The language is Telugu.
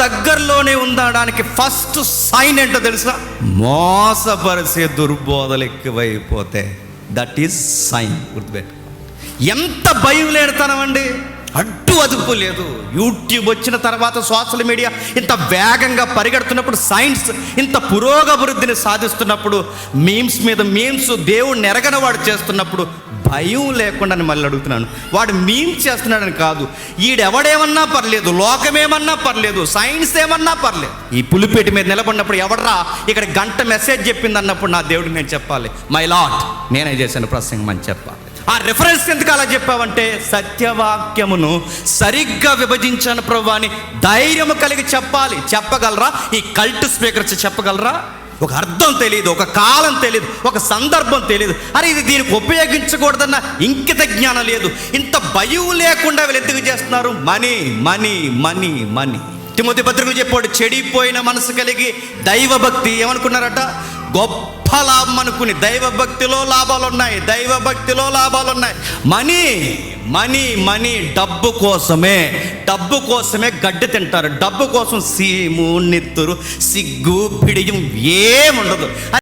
దగ్గరలోనే ఉండడానికి ఫస్ట్ సైన్ ఏంటో తెలుసా? మోసపరిచే దుర్బోధలు ఎక్కువైపోతే దట్ ఈజ్ సైన్. గుర్తుపెట్టు. ఎంత భయం లేడతానండి, అడ్డు అదుపు లేదు. యూట్యూబ్ వచ్చిన తర్వాత, సోషల్ మీడియా ఇంత వేగంగా పరిగెడుతున్నప్పుడు, సైన్స్ ఇంత పురోగభివృద్ధిని సాధిస్తున్నప్పుడు, మీమ్స్ మీద మీమ్స్ దేవుడిని ఎరగని వాడు చేస్తున్నప్పుడు భయం లేకుండా మళ్ళీ అడుగుతున్నాను. వాడు మీమ్ చేస్తున్నాడని కాదు, ఈడెవడేమన్నా పర్లేదు, లోకమేమన్నా పర్లేదు, సైన్స్ ఏమన్నా పర్లేదు. ఈ పులిపేట మీద నిలబడినప్పుడు ఎవడరా ఇక్కడ గంట మెసేజ్ చెప్పింది అన్నప్పుడు నా దేవుడికి నేను చెప్పాలి, మై లార్డ్ నేనే చేశాను ప్రసంగం అని చెప్పాలి. ఆ రిఫరెన్స్ ఎందుకు అలా చెప్పావంటే, సత్యవాక్యమును సరిగ్గా విభజించాను ప్రభు అని ధైర్యం కలిగి చెప్పాలి. చెప్పగలరా? ఈ కల్ట్ స్పీకర్స్ చెప్పగలరా? ఒక అర్థం తెలియదు, ఒక కాలం తెలియదు, ఒక సందర్భం తెలియదు. అరే ఇది దీనికి ఉపయోగించకూడదన్న ఇంకిత జ్ఞానం లేదు. ఇంత భయం లేకుండా వీళ్ళు ఎందుకు చేస్తున్నారు? Money money money money. Timothy పత్రిక చెప్పాడు, చెడిపోయిన మనసు కలిగి దైవభక్తి ఏమనుకున్నారట? గొప్ప లాభం అనుకుని. దైవభక్తిలో లాభాలు ఉన్నాయి, దైవభక్తిలో లాభాలు ఉన్నాయి. Money money money. డబ్బు కోసమే గడ్డి తింటారు. డబ్బు కోసం సీము, నెత్తురు, సిగ్గు, పిడియం ఏముండదు.